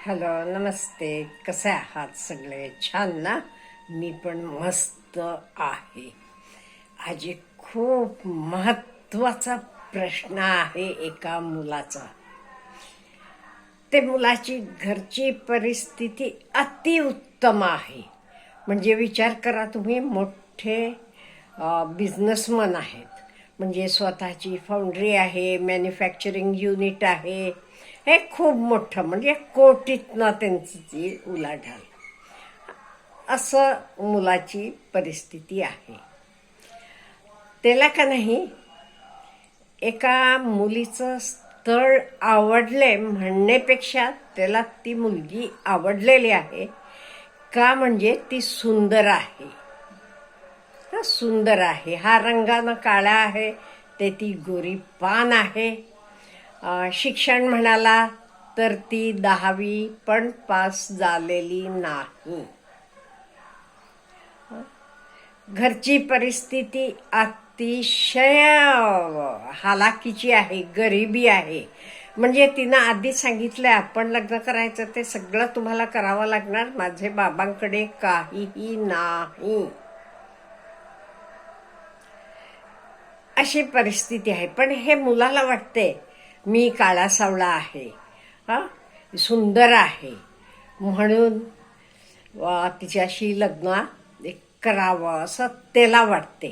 Hello, नमस्ते. कसे आहात सगळे? छान ना? मी पण मस्त आहे. आज एक खूप महत्त्वाचा प्रश्न आहे एका मुलाचा. ते मुलाची घरची परिस्थिती अतिउत्तम आहे. म्हणजे विचार करा तुम्ही, मोठे बिझनेसमन आहेत. म्हणजे स्वतःची फाउंड्री आहे, मॅन्युफॅक्चरिंग युनिट आहे. हे खूप मोठं, म्हणजे कोटीतनं त्यांची उलाढाल. असं मुलाची परिस्थिती आहे. त्याला का नाही एका मुलीचं स्थळ आवडले म्हणण्यापेक्षा त्याला ती मुलगी आवडलेली आहे. का? म्हणजे ती सुंदर आहे. सुंदर आहे. हा रंगानं काळा आहे, ते ती गोरी पान आहे. शिक्षण म्हणाला तर ती 10वी पण पास झालेली नाही. घरची परिस्थिती अतिशय हालाकीची आहे, गरिबी आहे. म्हणजे तिनं आधी सांगितलंय, आपण लग्न करायचं ते सगळं तुम्हाला करावं लागणार, माझे बाबांकडे काहीही नाही. अशी परिस्थिती आहे. पण हे मुलाला वाटते मी काळा सावळा आहे, सुंदर आहे, म्हणून तिच्याशी लग्न करावं असं त्याला वाटते.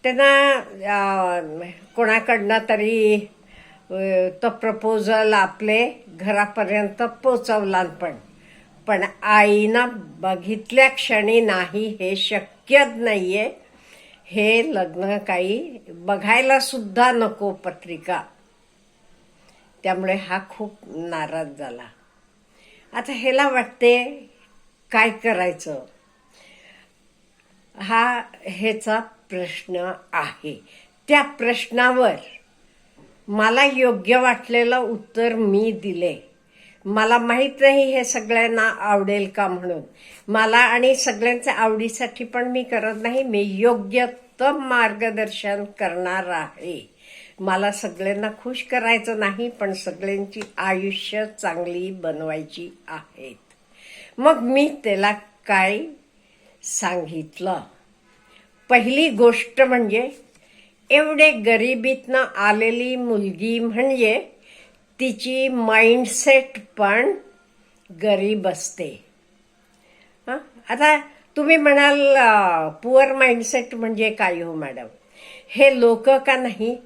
त्यांना कोणाकडनं तरी तो प्रपोजल आपले घरापर्यंत पोचवला. पण आईनं बघितल्या क्षणी नाही, हे शक्यच नाहीये, हे लग्न काही बघायला सुद्धा नको पत्रिका. त्यामुळे हा खूप नाराज झाला. आता ह्याला वाटते काय करायचं, हा ह्याचा प्रश्न आहे. त्या प्रश्नावर मला योग्य वाटलेलं उत्तर मी दिले. मला माहित नाही हे सगळ्यांना आवडेल का म्हणून. मला आणि सगळ्यांच्या आवडीसाठी पण मी करत नाही. मी योग्यतम मार्गदर्शन करणार आहे. मला सगळ्यांना खुश करायचं नाही, पण सगळ्यांची आयुष्य चांगली बनवायची आहेत. मग मी त्याला काय सांगितलं? पहिली गोष्ट म्हणजे एवढे गरिबीतनं आलेली मुलगी म्हणजे तिची माइंडसेट पण गरीब असते. आता तुम्ही म्हणाल पुअर माइंडसेट म्हणजे काय हो मॅडम? हे लोक का नाही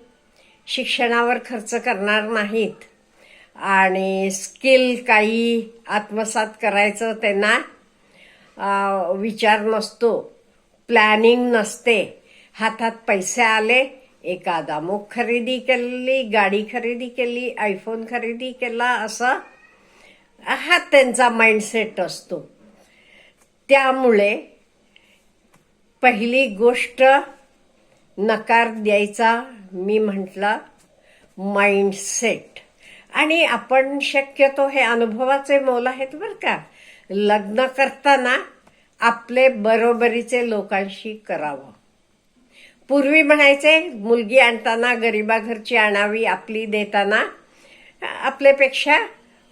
शिक्षणावर खर्च करणार नाहीत आणि स्किल काही आत्मसात करायचं त्यांना विचार नसतो, प्लॅनिंग नसते. हातात पैसे आले, एखादा अमुक खरेदी केली, गाडी खरेदी केली, आयफोन खरेदी केला, असं हा त्यांचा माइंडसेट असतो. त्यामुळे पहिली गोष्ट नकार द्यायचा, मी म्हटलं माइंडसेट. आणि आपण शक्यतो हे अनुभवाचे मोल आहेत बरं का. लग्न करताना आपले बरोबरीचे लोकांशी करावं. पूर्वी म्हणायचे मुलगी आणताना गरिबा घरची आणावी, आपली देताना आपल्यापेक्षा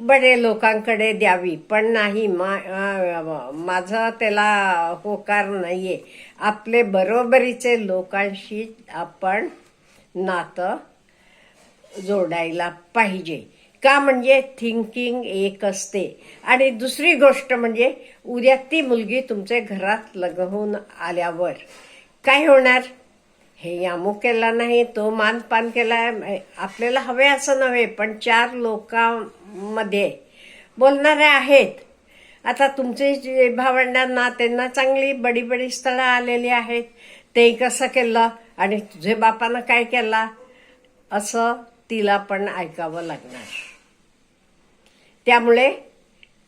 बडे लोकांकडे द्यावी. पण नाही, माझं त्याला होकार नाहीये. आपले बरोबरीचे लोकांशी आपण नातं जोडायला पाहिजे. का? म्हणजे थिंकिंग एक असते. आणि दुसरी गोष्ट म्हणजे उद्या ती मुलगी तुमच्या घरात लग्न होऊन आल्यावर काय होणार? हे अमुक केला नाही, तो मानपान केलाय, आपल्याला हवे असं नव्हे, पण 4 लोकांमध्ये बोलणारे आहेत. आता तुमचे भावंडांना त्यांना चांगली बडी बडी स्थळं आलेली आहेत, ते कसं केलं आणि तुझे बापानं काय केला, असं तिला पण ऐकावं लागणार. त्यामुळे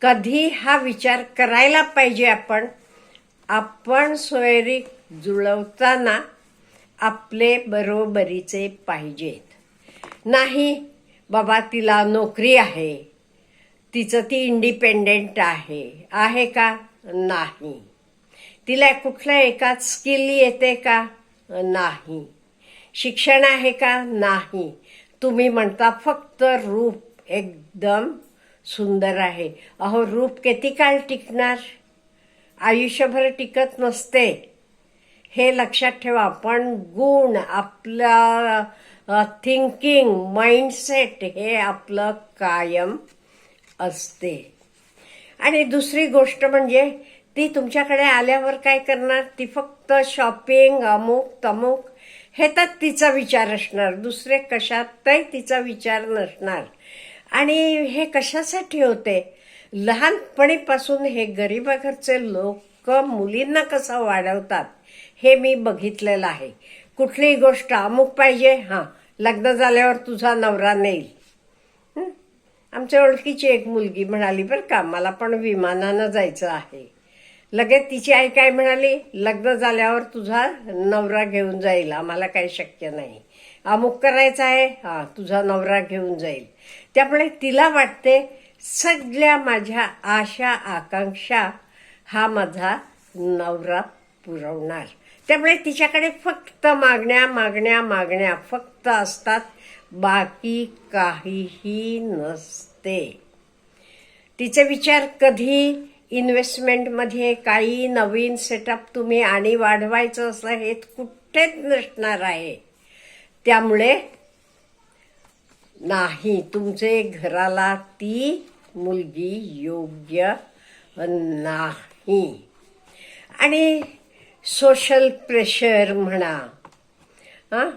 कधी हा विचार करायला पाहिजे, आपण सोयरीक जुळवताना आपले बरोबरीचे पाहिजेत. नाही बाबा, तिला नोकरी आहे, तिचं ती इंडिपेंडेंट आहे का? नाही. तिला कुठल्या एकाच स्किल येते का? नाही. शिक्षण आहे का? नाही. तुम्ही म्हणता फक्त रूप एकदम सुंदर आहे. अहो, रूप किती काळ टिकणार? आयुष्यभर टिकत नसते, हे लक्षात ठेवा. पण गुण, आपला थिंकिंग, माइंडसेट हे आपलं कायम असते. आणि दुसरी गोष्ट म्हणजे ती तुमच्याकडे आल्यावर काय करणार? ती फक्त शॉपिंग, अमुक तमुक हे तर तिचा विचार असणार, दुसरे कशातही तिचा विचार नसणार. आणि हे कशासाठी होते? लहानपणीपासून हे गरिबाघरचे लोक मुलींना कसं वाढवतात हे मी बघितलेलं आहे. कुठलीही गोष्ट अमुक पाहिजे, हां लग्न झाल्यावर तुझा नवरा नेईल. आमच्या ओळखीची एक मुलगी म्हणाली बरं का, मला पण विमानानं जायचं आहे. लगेच तिची आई काय म्हणाली? लग्न झाल्यावर तुझा नवरा घेऊन जाईल, आम्हाला काही शक्य नाही. अमुक करायचं आहे, हां तुझा नवरा घेऊन जाईल. त्यामुळे तिला वाटते सगळ्या माझ्या आशा आकांक्षा हा माझा नवरा पुरवणार. त्यामुळे तिच्याकडे फक्त मागण्या मागण्या मागण्या फक्त असतात, बाकी काहीही नसते. तिचे विचार कधी इन्व्हेस्टमेंटमध्ये काही नवीन सेटअप तुम्ही आणि वाढवायचं असं हे कुठेच नसणार आहे. त्यामुळे नाही, तुमचे घराला ती मुलगी योग्य नाही. आणि सोशल प्रेशर म्हणा, हां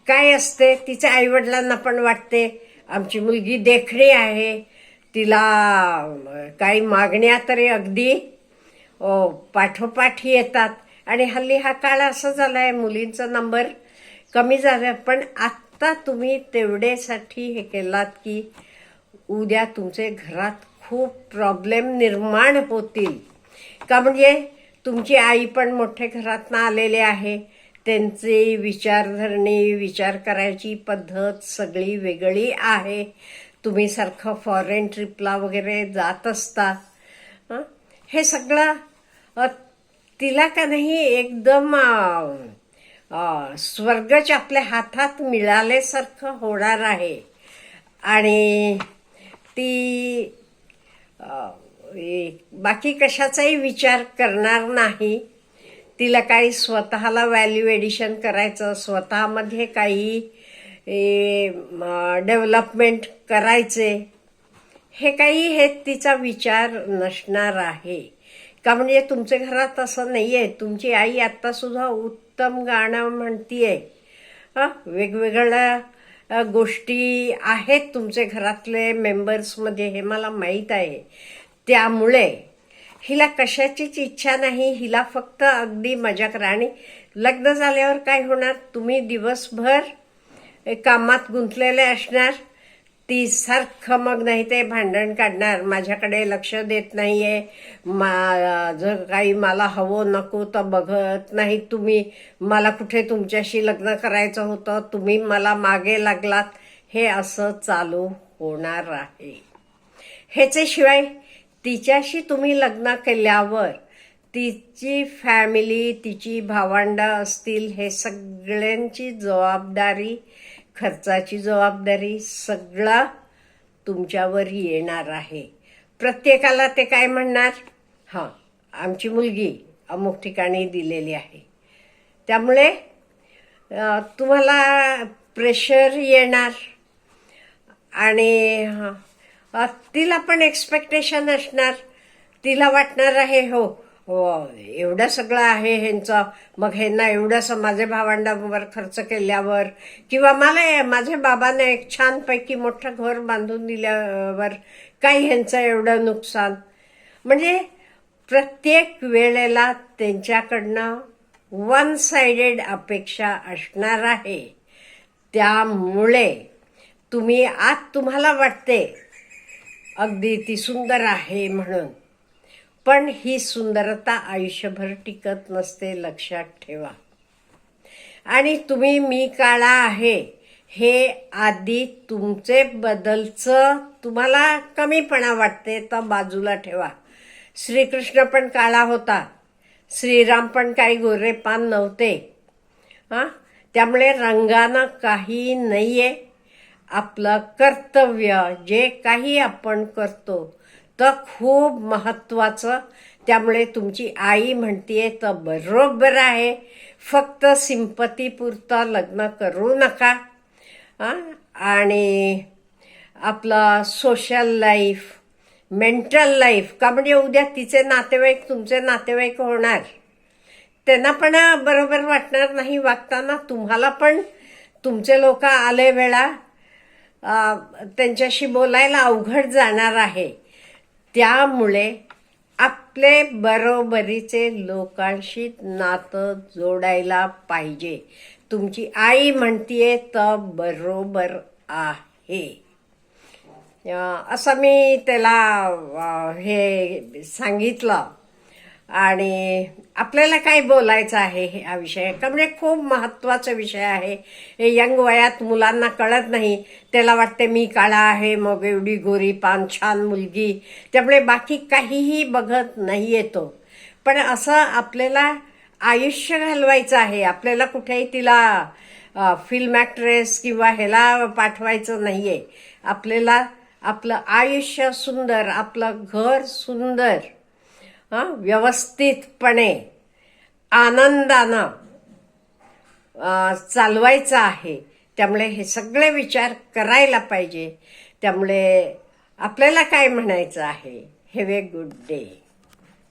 काय असते, तिच्या आईवडिलांना पण वाटते आमची मुलगी देखणी आहे, तिला काही मागण्या तरी अगदी पाठोपाठ येतात. आणि हल्ली हा काळ असा झाला आहे, मुलींचा नंबर कमी झाला. पण आत्ता तुम्ही तेवढ्यासाठी हे केलात की उद्या तुमचे घरात खूप प्रॉब्लेम निर्माण होतील. का म्हणजे तुमची आई पण मोठ्या घरातनं आलेले आहे, त्यांची विचारधरणी, विचार करायची पद्धत सगळी वेगळी आहे. तुम्ही सारखं फॉरेन ट्रिपला वगैरे जात असता. हे सगळं तिला का नाही एकदम स्वर्गच आपल्या हातात मिळाल्यासारखं होणार आहे. आणि ती बाकी कशाचाही विचार करणार नाही. तिला काही स्वतःला व्हॅल्यू एडिशन करायचं, स्वतःमध्ये काही डेव्हलपमेंट करायचे, हे काही हे तिचा विचार नसणार आहे. का म्हणजे तुमच्या घरात असं नाही आहे. तुमची आई आत्ता सुद्धा उत्तम गाणं म्हणतीये. वेगवेगळ्या गोष्टी आहेत तुमच्या घरातले मेंबर्समध्ये, हे मला माहीत आहे. त्यामुळे हिला कशाचीच इच्छा नाही, हिला फक्त अगदी मजा करा. आणि लग्न झाल्यावर काय होणार? तुम्ही दिवसभर कामात गुंतलेले असणार, ती सारखं मग नाही ते भांडण काढणार, माझ्याकडे लक्ष देत नाहीये, जर काही मला हवं नको तर बघत नाही तुम्ही, मला कुठे तुमच्याशी लग्न करायचं होतं, तुम्ही मला मागे लागलात, हे असं चालू होणार आहे. ह्याच्याशिवाय तिच्याशी तुम्ही लग्न केल्यावर तिची फॅमिली, तिची भावंडं असतील, हे सगळ्यांची जबाबदारी, खर्चाची जबाबदारी सगळं तुमच्यावर येणार आहे. प्रत्येकाला ते काय म्हणणार? हां आमची मुलगी अमुक ठिकाणी दिलेली आहे. त्यामुळे तुम्हाला प्रेशर येणार. आणि तिला पण एक्सपेक्टेशन असणार. तिला वाटणार आहे हो एवढं सगळं आहे ह्यांचं, मग ह्यांना एवढंसं माझ्या भावंडांवर खर्च केल्यावर, किंवा मला माझ्या बाबाने एक छानपैकी मोठं घर बांधून दिल्यावर काही ह्यांचं एवढं नुकसान. म्हणजे प्रत्येक वेळेला त्यांच्याकडनं वन साइडेड अपेक्षा असणार आहे. त्यामुळे तुम्हाला वाटते अगदी ती सुंदर आहे म्हणून, पण ही सुंदरता आयुष्यभर टिकत नसते, लक्षात ठेवा. आणि तुम्ही मी काळा आहे हे आधी तुमचे बदलचं तुम्हाला कमीपणा वाटते तर बाजूला ठेवा. श्रीकृष्ण पण काळा होता, श्रीराम पण काही गोरेपान नव्हते. त्यामुळे रंगानं काही नाहीये. आपलं कर्तव्य जे काही आपण करतो तर खूप महत्त्वाचं. त्यामुळे तुमची आई म्हणतीये तर बरोबर आहे. फक्त सिंपतीपुरतं लग्न करू नका. आणि आपलं सोशल लाईफ, मेंटल लाईफ, का म्हणजे उद्या तिचे नातेवाईक तुमचे नातेवाईक होणार, त्यांना पण बरोबर वाटणार नाही वागताना. तुम्हाला पण तुमचे लोक आले वेळा त्यांच्याशी बोलायला अवघड जाणार आहे. त्यामुळे आपले बरोबरीचे लोकांशी नातं जोडायला पाहिजे. तुमची आई म्हणतीये तर बरोबर आहे. असं मी त्याला हे सांगितलं. आणि आपल्याला काय बोलायचं आहे हा विषय, का म्हणजे खूप महत्त्वाचा विषय आहे. हे यंग वयात मुलांना कळत नाही. त्याला वाटते मी काळा आहे, मग एवढी गोरी पान छान मुलगी, त्यामुळे बाकी काहीही बघत नाही येतो. पण असं आपल्याला आयुष्य घालवायचं आहे. आपल्याला कुठेही तिला फिल्म ॲक्ट्रेस किंवा ह्याला पाठवायचं नाही आहे. आपल्याला आपलं आयुष्य सुंदर, आपलं घर सुंदर, व्यवस्थितपणे आनंदानं चालवायचं आहे. त्यामुळे हे सगळे विचार करायला पाहिजे. त्यामुळे आपल्याला काय म्हणायचं आहे, हॅव ए गुड डे.